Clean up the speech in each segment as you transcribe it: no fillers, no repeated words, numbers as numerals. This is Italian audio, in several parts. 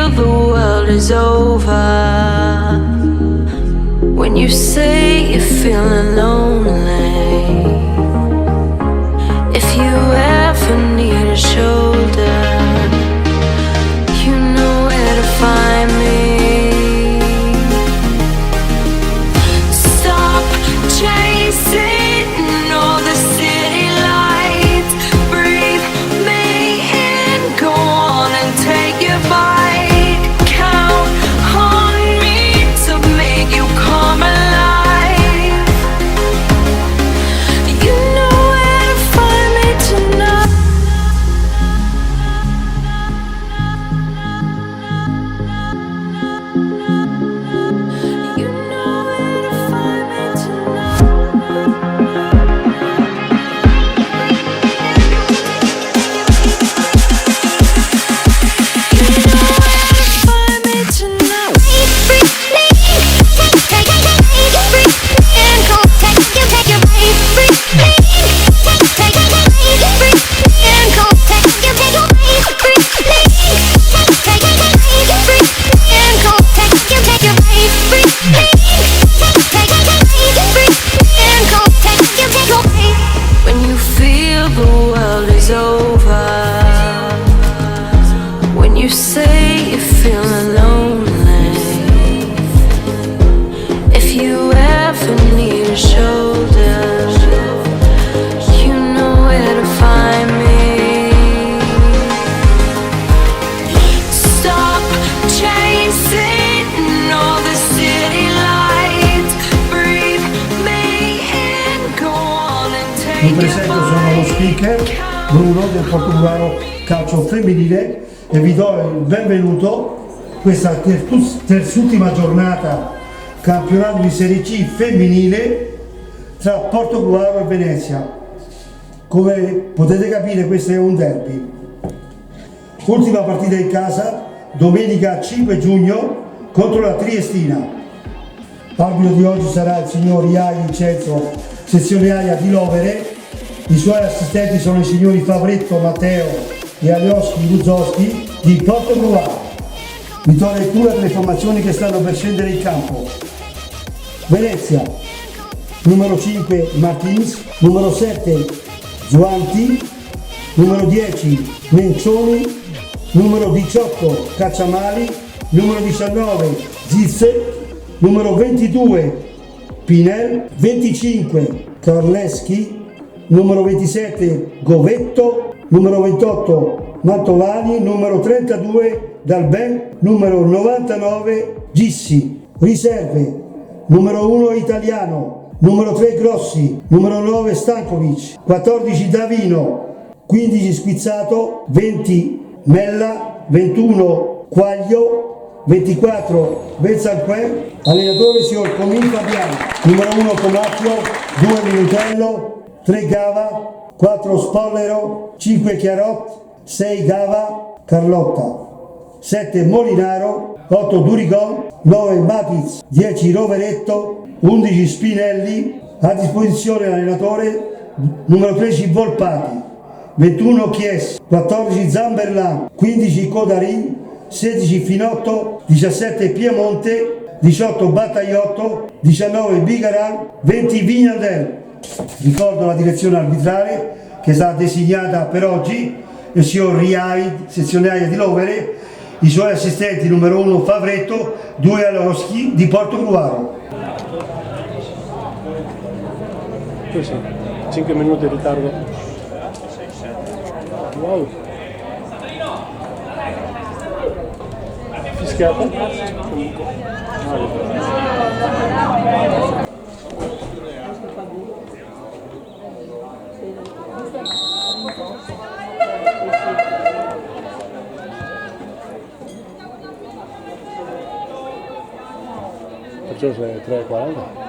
feel the world is over, when you say you're feeling lonely, if you ever need a shoulder, you know where to find me. Stop chasing all the city lights, breathe me in, go on and take your bite, count on me to make you come alive. You know where to find me tonight. You know where to find me tonight. When you feel the world is over, when you say you're feeling lonely, if you ever need a shoulder, you know where to find me. Stop chasing all the city lights, breathe me in, go on and take Mi presento, sono lo speaker Bruno del Portogruaro Calcio Femminile e vi do il benvenuto a questa terzultima giornata campionato di Serie C femminile tra Portogruaro e Venezia. Come potete capire, questo è un derby. Ultima partita in casa domenica 5 giugno contro la Triestina. Arbitro di oggi sarà il signor Iai Vincenzo, sezione AIA di Lovere. I suoi assistenti sono i signori Favretto Matteo e Alioschi Luzoschi di Portogruaro. Vi do lettura delle formazioni che stanno per scendere in campo. Venezia, numero 5 Martins, numero 7 Zuanti, numero 10 Mencioni, numero 18 Cacciamali, numero 19 Zizze, numero 22 Pinel, 25 Carleschi, numero 27 Govetto, numero 28 Mantovani, numero 32 Dalben, numero 99 Gissi. Riserve, numero 1 Italiano, numero 3 Grossi, numero 9 Stankovic, 14 Davino, 15 Squizzato, 20 Mella, 21 Quaglio, 24 Bezzanquer, allenatore signor Comin Fabiano, numero 1 Comacchio, 2 Minutello, 3 Gava, 4 Spollero, 5 Chiarot, 6 Gava, Carlotta, 7 Molinaro, 8 Durigon, 9 Matiz, 10 Roveretto, 11 Spinelli, a disposizione l'allenatore numero 13 Volpati, 21 Chies, 14 Zamberlan, 15 Codarin, 16 Finotto, 17 Piemonte, 18 Battagliotto, 19 Bigaran, 20 Vignadel. Ricordo la direzione arbitrale che è stata designata per oggi il signor Riaid, sezione AIA di Lovere, i suoi assistenti numero 1 Favretto, 2 Aloschi di Portogruaro. 5 minuti di ritardo. Wow. Fischiata. Perciò sei 3:40.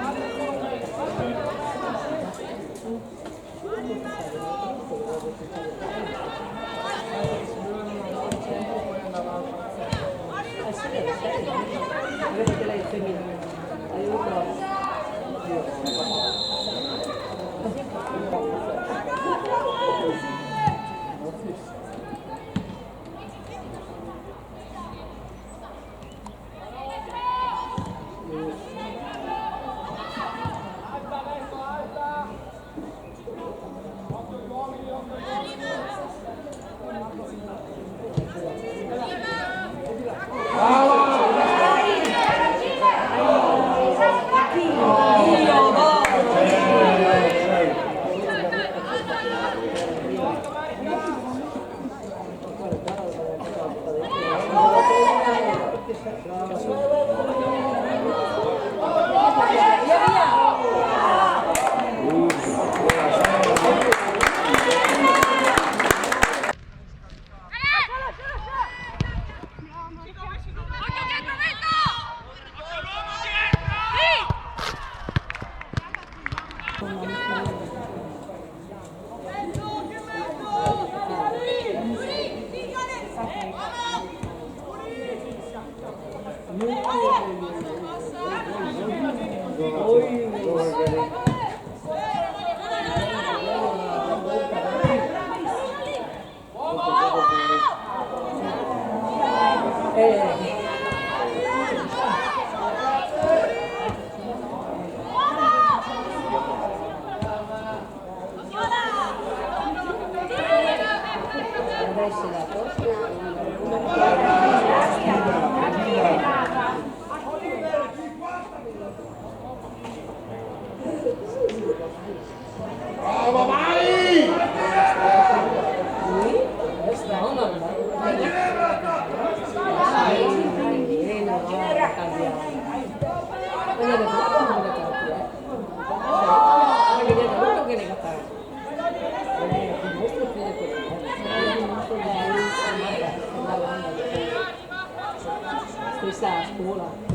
Questa è a scuola.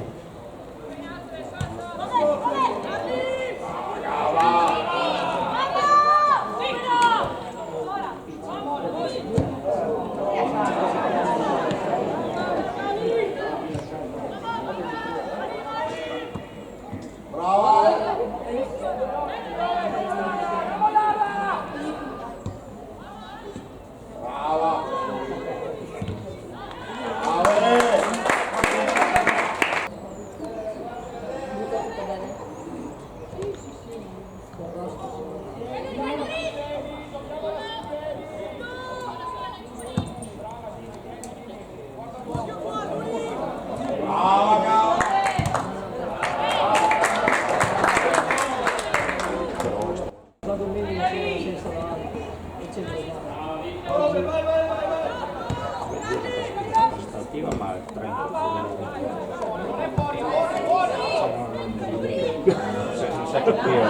Ma il 30 non sai capire.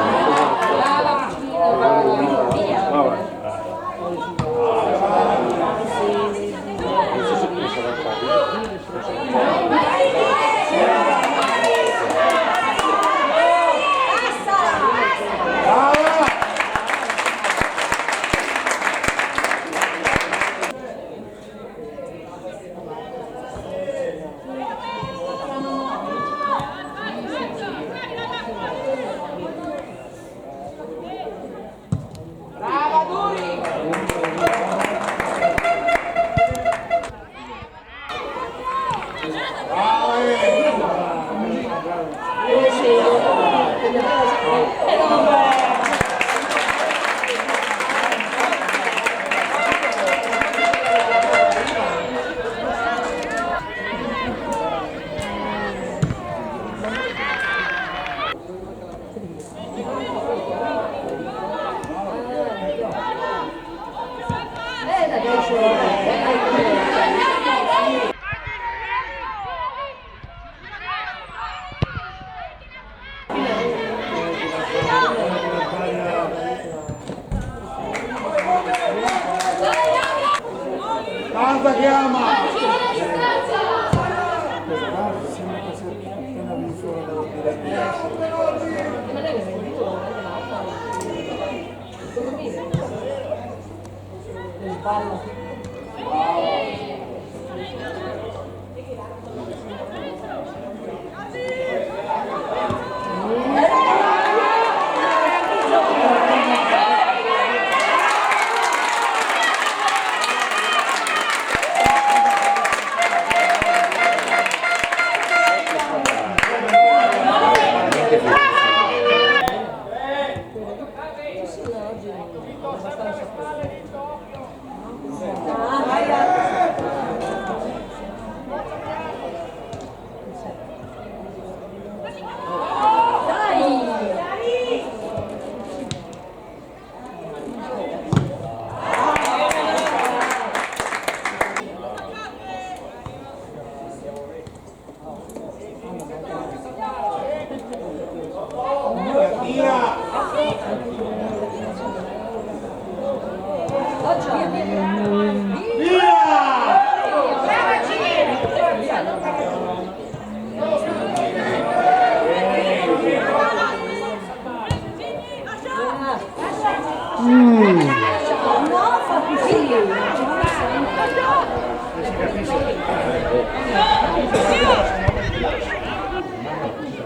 Alza chiama!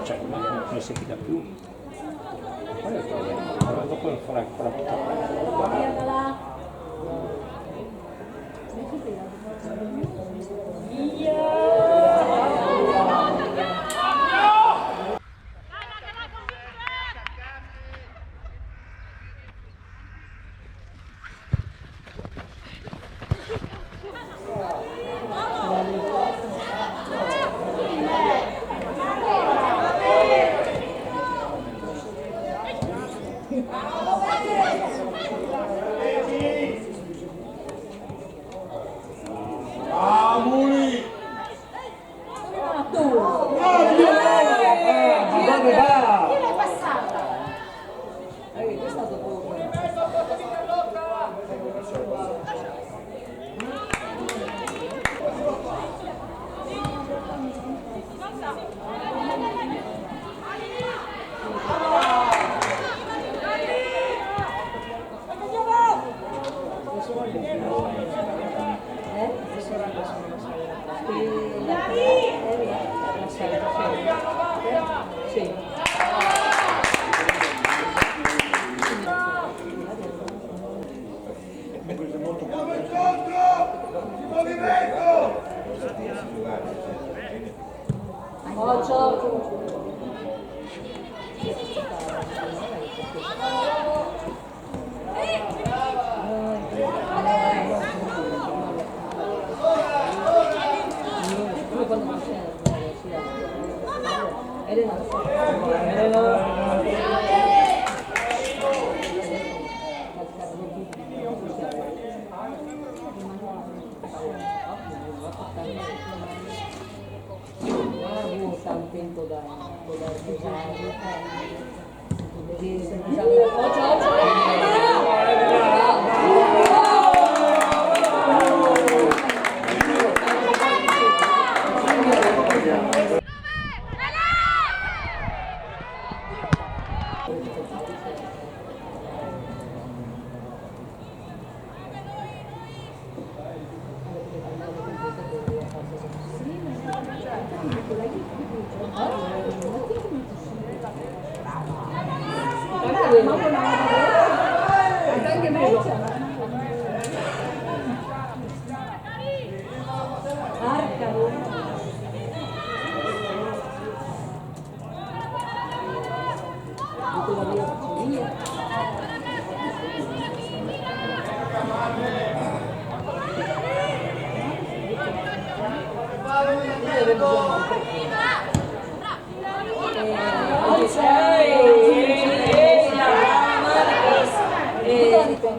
Cioè, non si fida più. Poi è il problema, dopo non farà ancora tutta.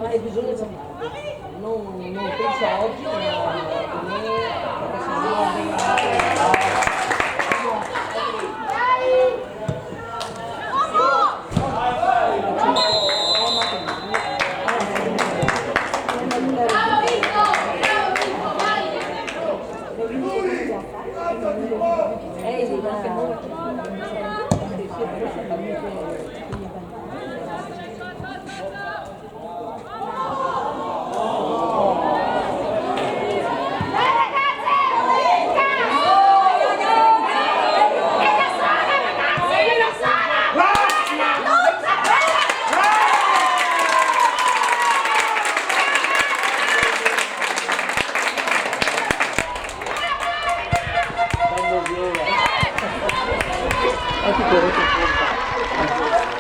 E bisogna giocarlo, non penso a oggi, ma perché se no Anche corretto.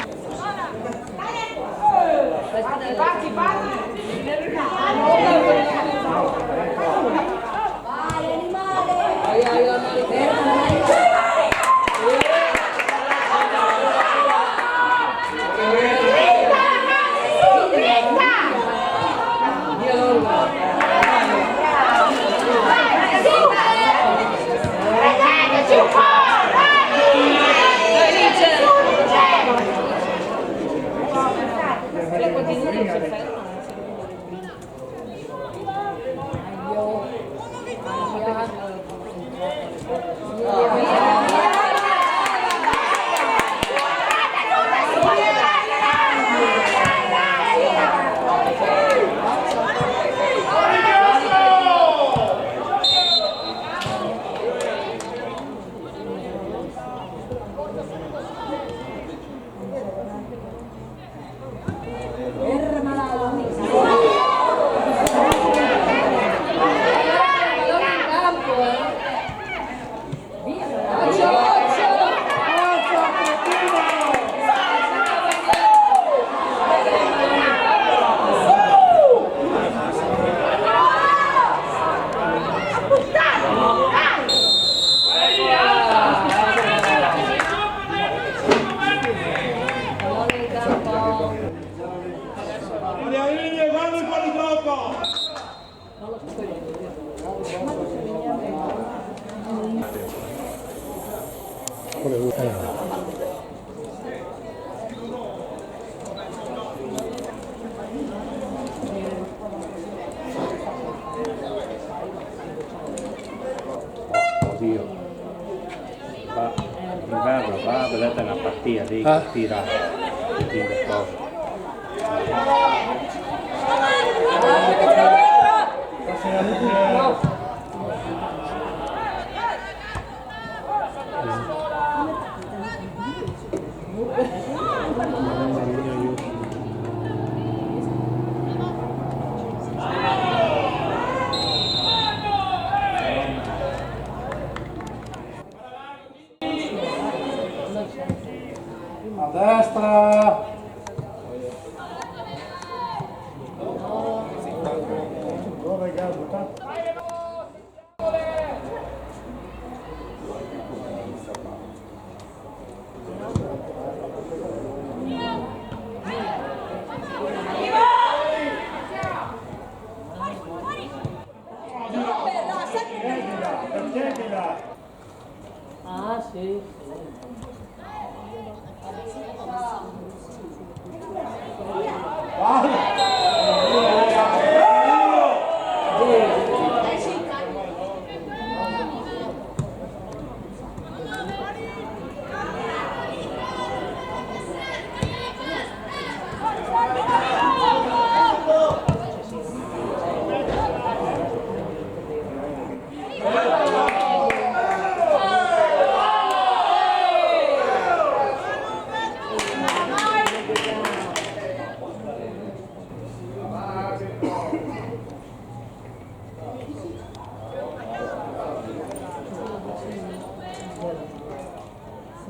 Dio. Va, inverno va, vedete una partita lì che tira le cose. A destra! Dove Galbuta? Ah, sì.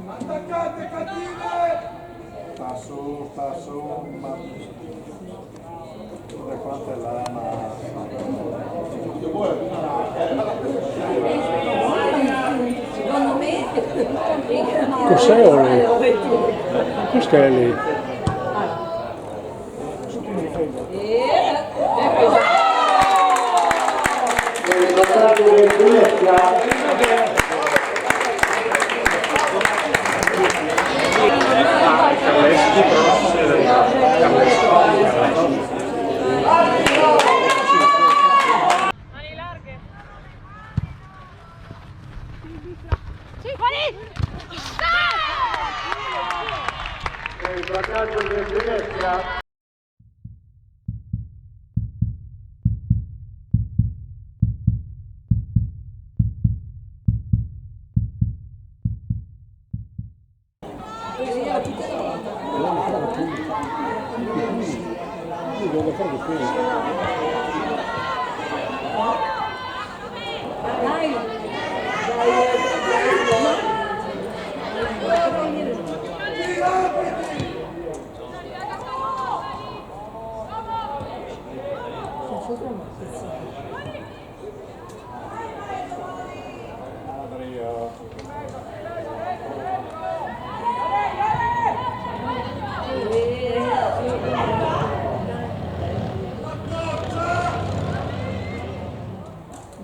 Attaccate cattive! Sta su, ma... Da quanto è lama? Secondo me... Cos'è Oli? Cos'è lì?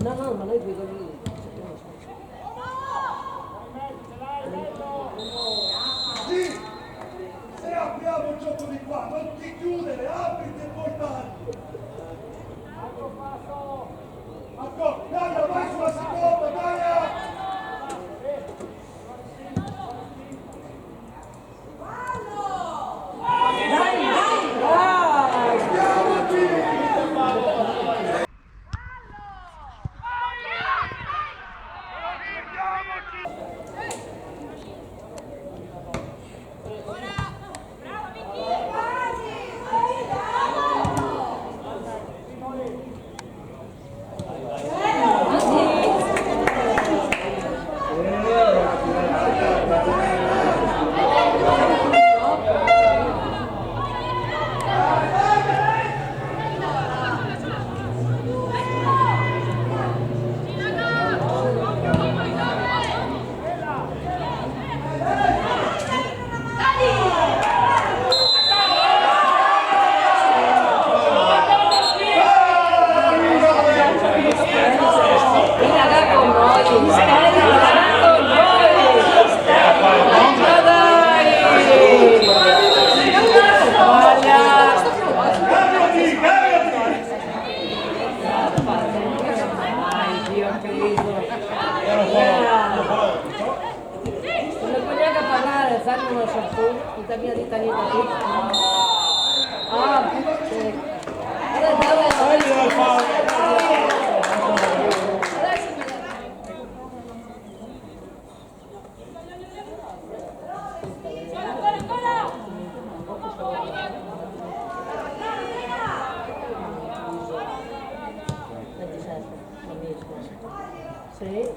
No, ma noi vedo lì. Sì! Se apriamo il gioco di qua, non ti chiudere, apriti e poi tagli! Marco, Gaia, vai sulla seconda, Gaia! Dio, che riso. Carlo non so tu, in cabina di Tania da qui. Ah, sì. Sì.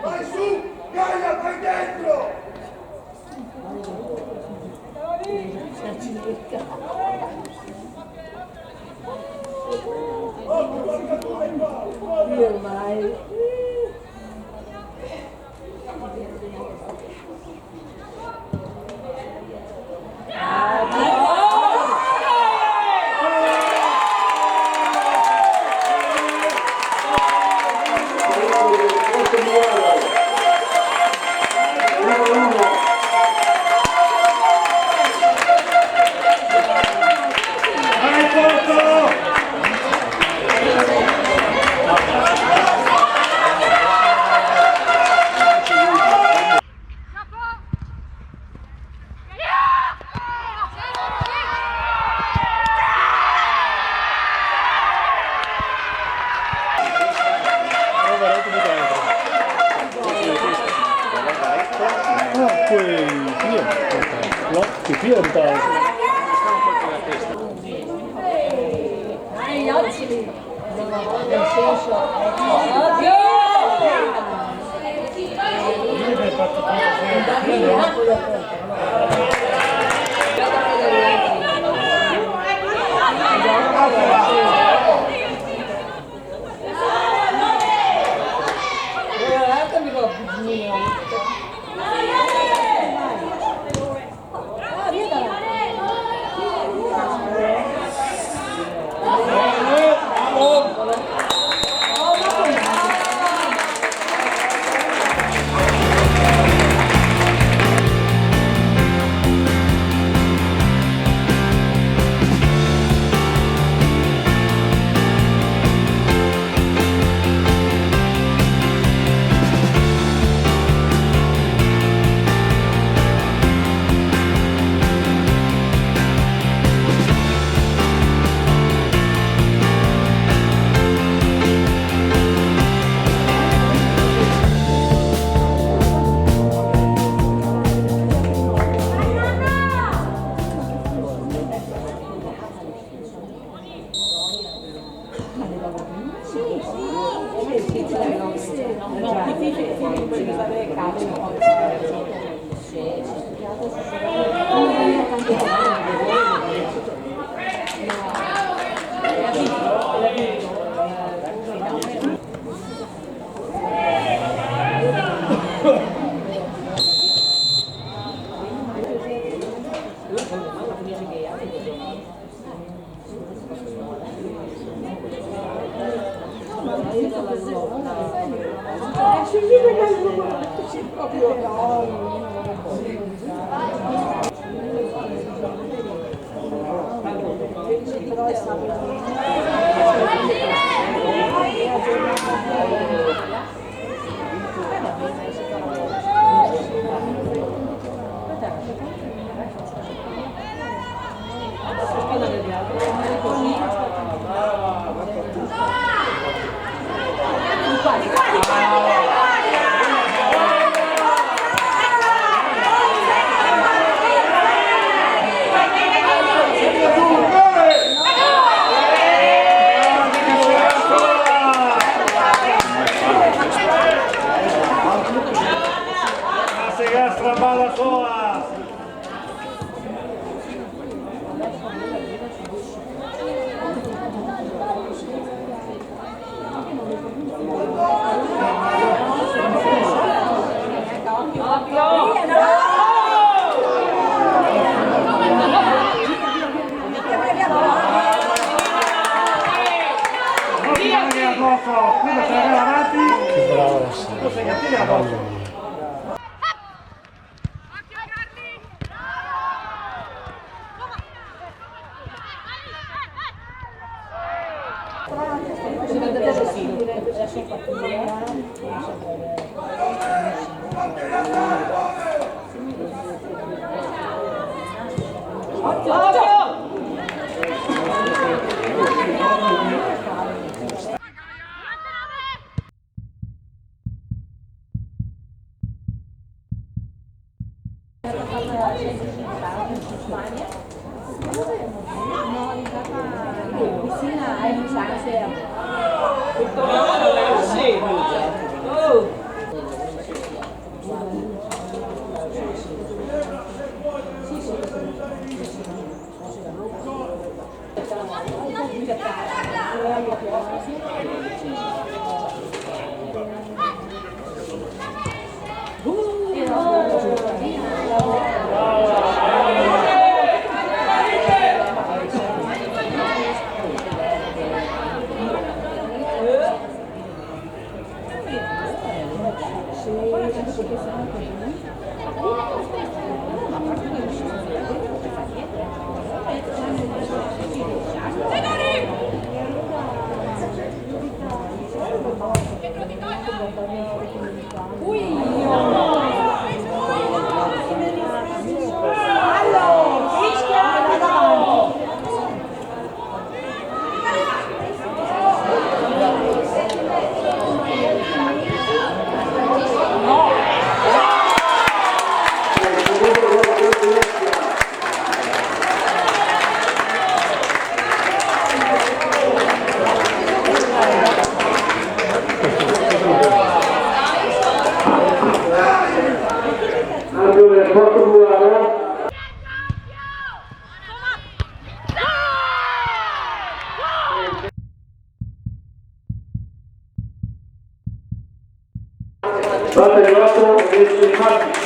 Vai su! Gaia, vai dentro! Io ormai. Gli occhi. Nel senso. Oddio! Si vede così, adesso fatto vicina ai Musasea. State arrivato verso i fatti.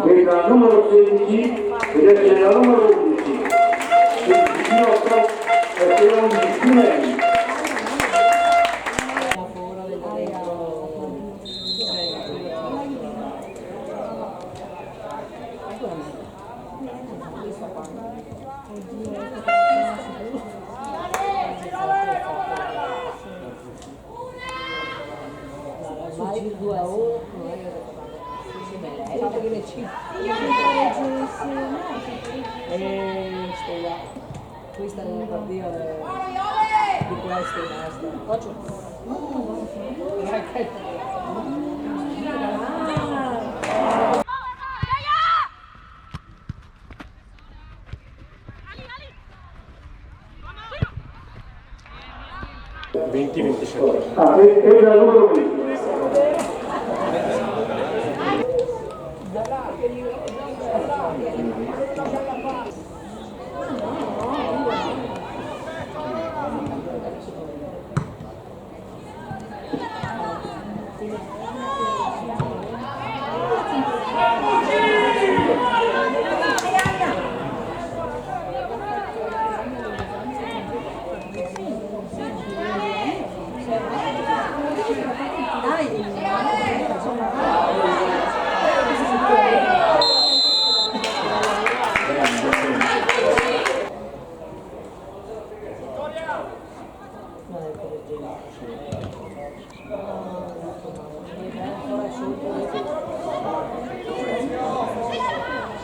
Veda numero 16 ed essere la numero 11, il ginocchio è un distinelli. Questa è una partita di questo e basta. Faccio. 20-27. Ah, e la numero 20.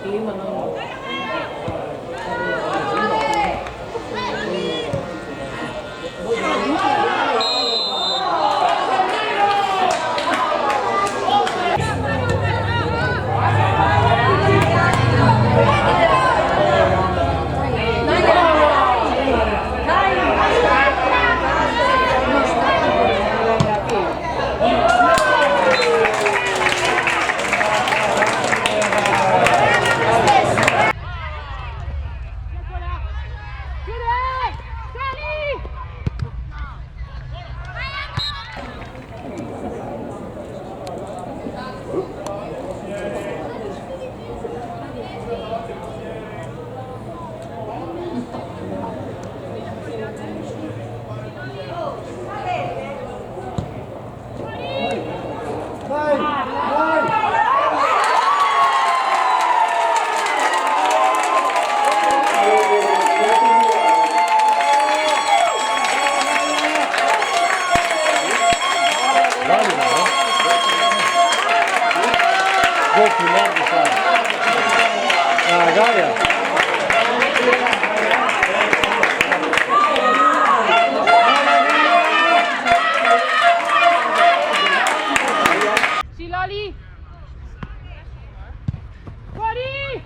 Sì, ma non... Gol più largo fare. Ah, Gaia. Loli! Fuori!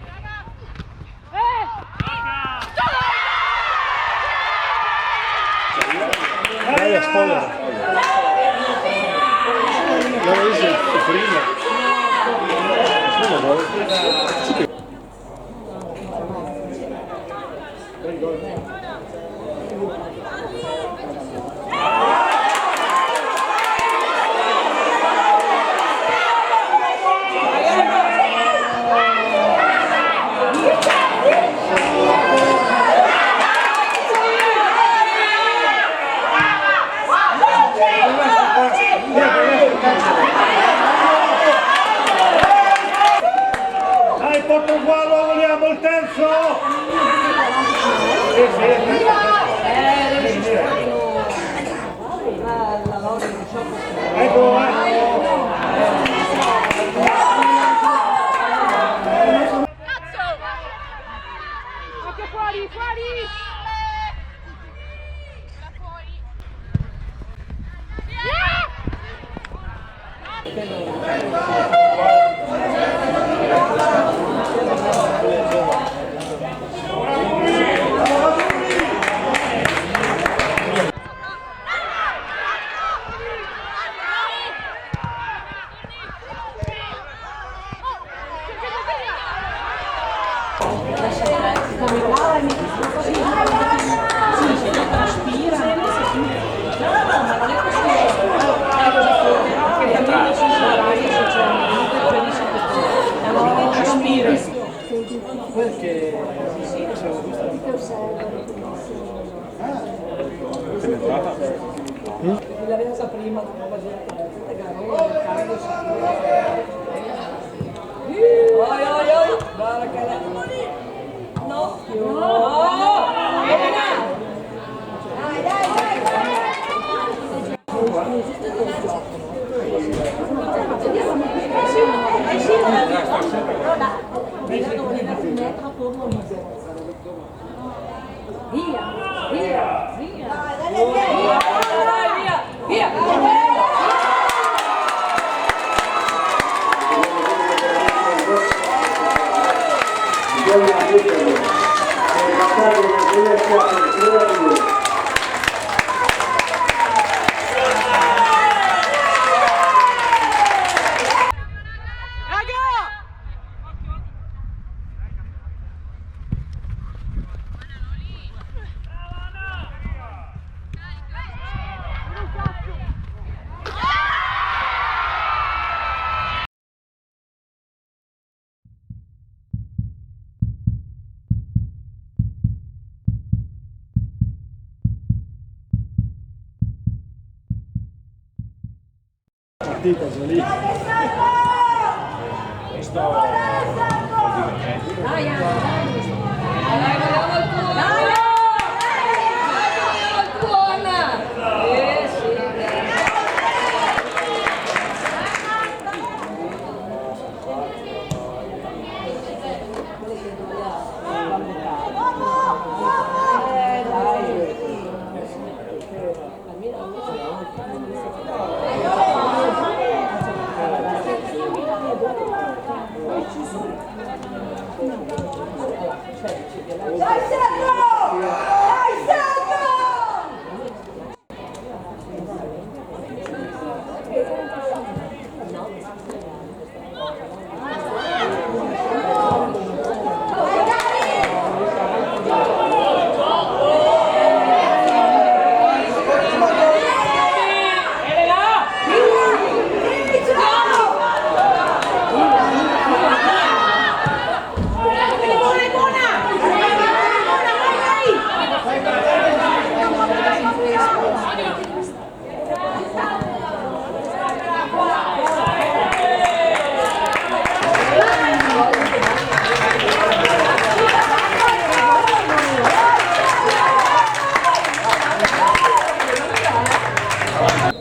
Gaia spoiler. No, ese es prima. Dai Portogallo, vogliamo il terzo! Ecco, Occhio fuori, fuori! La resa prima dopo oi oi oi barakala no via via via via Bisogna metterlo, passare nelle partita, sono lì. Questo è un po' divertente. Dai, vogliamo il tuo! Dai! Vogliamo il tuo, Anna! Sì. Dai Sergio! Dai Sergio!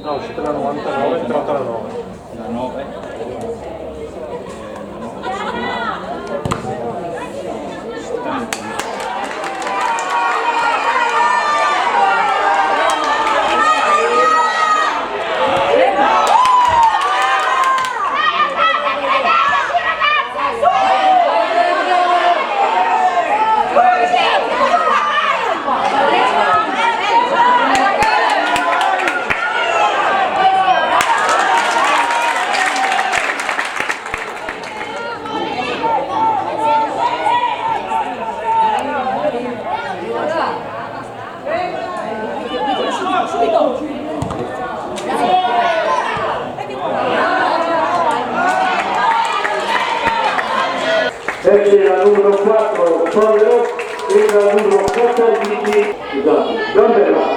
No, è uscita la 99, è entrata la 9. La 9? Esce la numero 4 Povero e la numero 14 Gambella.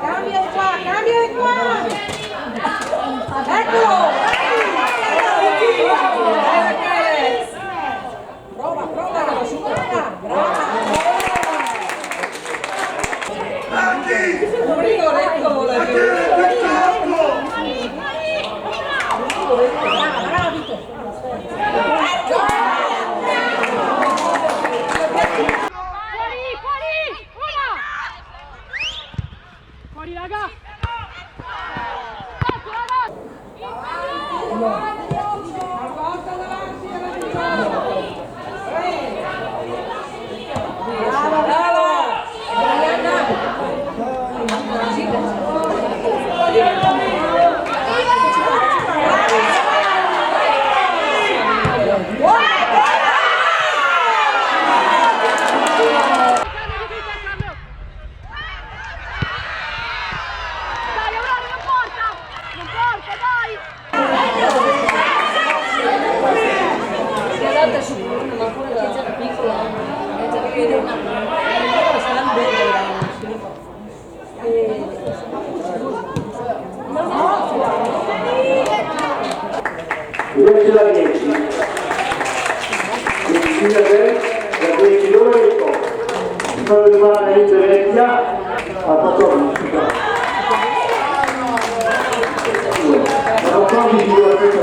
Cambia di qua! Eccolo! Prova, supera! Brava! Fuori raga! Invece la 10. Il signore da 10 loro e per rimane in Venezia a 14. A 14 di questa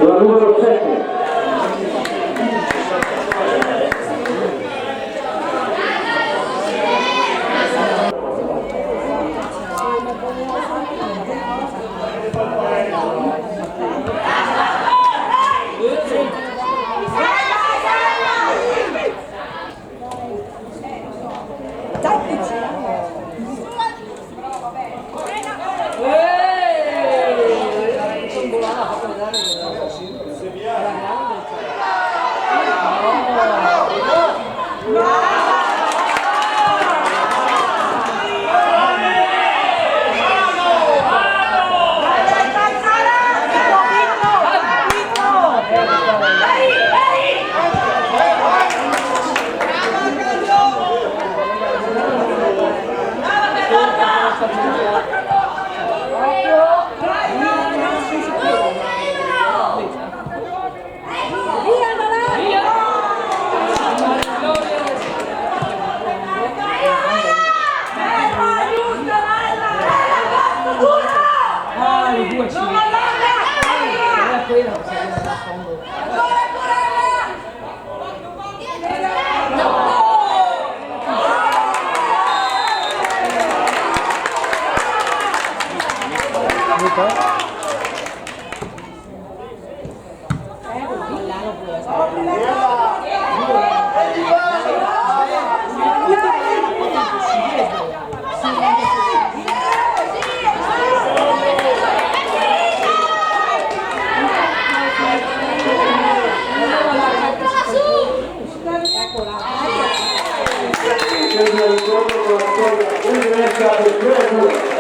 la numero 7. Con la storia del